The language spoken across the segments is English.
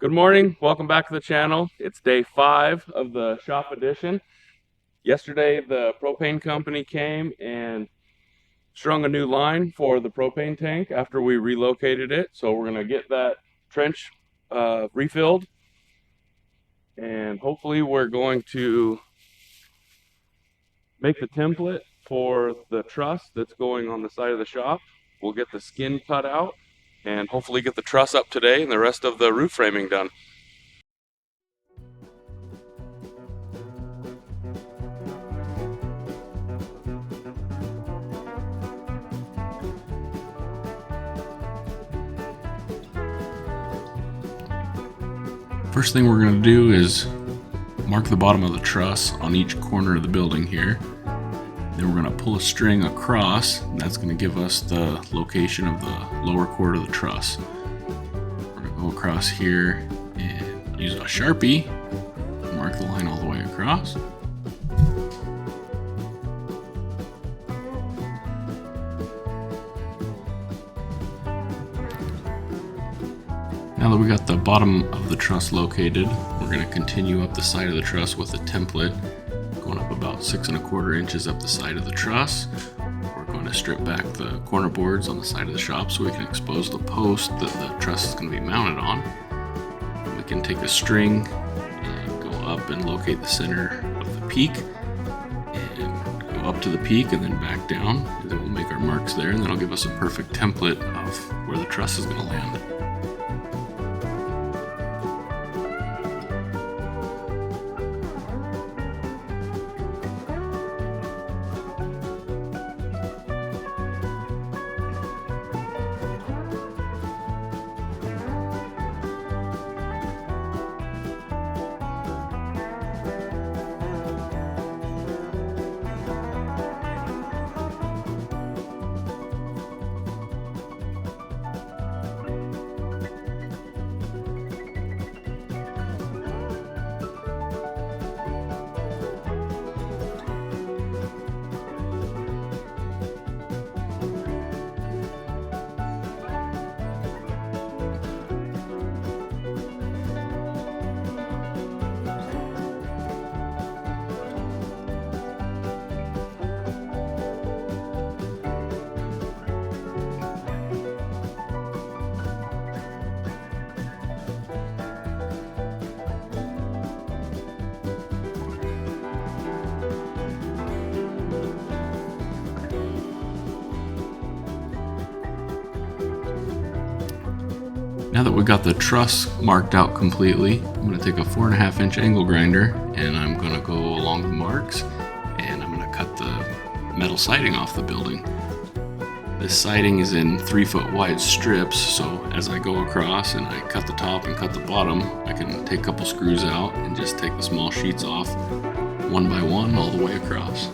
Good morning. Welcome back to the channel. It's day 5 of the shop edition. Yesterday, the propane company came and strung a new line for the propane tank after we relocated it. So we're going to get that trench refilled. And hopefully we're going to make the template for the truss that's going on the side of the shop. We'll get the skin cut out and hopefully get the truss up today and the rest of the roof framing done. First thing we're going to do is mark the bottom of the truss on each corner of the building here. Then we're going to pull a string across, and that's going to give us the location of the lower quarter of the truss. We're going to go across here and use a Sharpie, mark the line all the way across. Now that we got the bottom of the truss located, we're going to continue up the side of the truss with a template, going up about 6¼ inches up the side of the truss. We're going to strip back the corner boards on the side of the shop so we can expose the post that the truss is going to be mounted on. We can take a string and go up and locate the center of the peak, and go up to the peak and then back down, and then we'll make our marks there, and that'll give us a perfect template of where the truss is going to land. Now that we got the truss marked out completely, I'm going to take a 4½ inch angle grinder and I'm going to go along the marks, and I'm going to cut the metal siding off the building. This siding is in 3-foot wide strips, so as I go across and I cut the top and cut the bottom, I can take a couple screws out and just take the small sheets off one by one all the way across.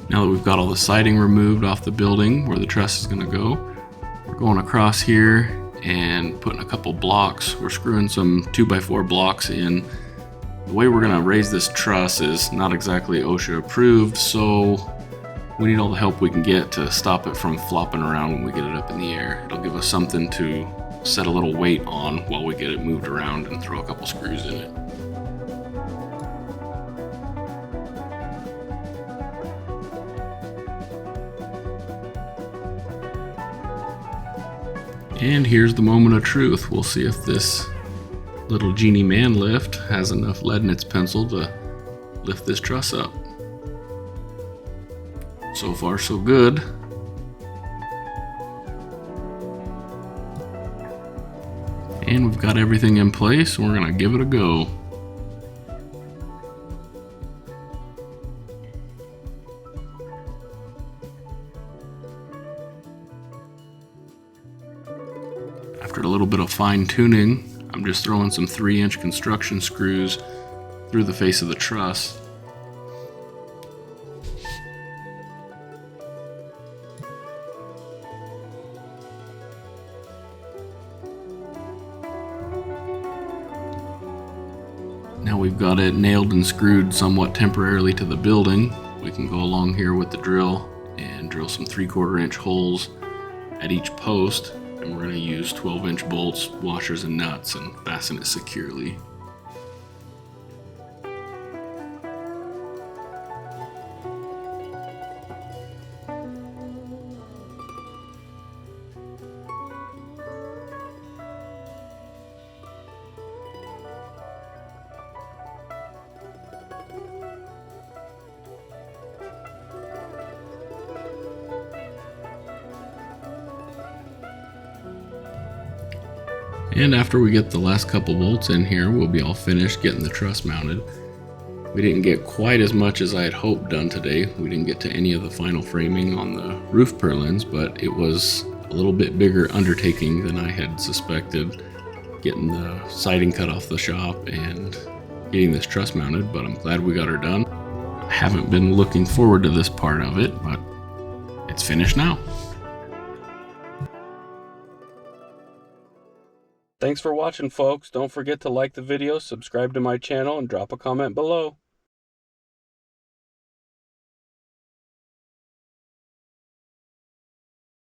Now that we've got all the siding removed off the building where the truss is going to go, we're going across here and putting a couple blocks. We're screwing some 2x4 blocks in. The way we're going to raise this truss is not exactly OSHA approved, so we need all the help we can get to stop it from flopping around when we get it up in the air. It'll give us something to set a little weight on while we get it moved around and throw a couple screws in it. And here's the moment of truth. We'll see if this little Genie man lift has enough lead in its pencil to lift this truss up. So far, so good. And we've got everything in place, and we're gonna give it a go. After a little bit of fine tuning, I'm just throwing some 3-inch construction screws through the face of the truss. Now we've got it nailed and screwed somewhat temporarily to the building. We can go along here with the drill and drill some 3/4 inch holes at each post. And we're going to use 12-inch bolts, washers, and nuts and fasten it securely. And after we get the last couple bolts in here, we'll be all finished getting the truss mounted. We didn't get quite as much as I had hoped done today. We didn't get to any of the final framing on the roof purlins, but it was a little bit bigger undertaking than I had suspected, getting the siding cut off the shop and getting this truss mounted, but I'm glad we got her done. I haven't been looking forward to this part of it, but it's finished now. Thanks for watching, folks. Don't forget to like the video, subscribe to my channel, and drop a comment below.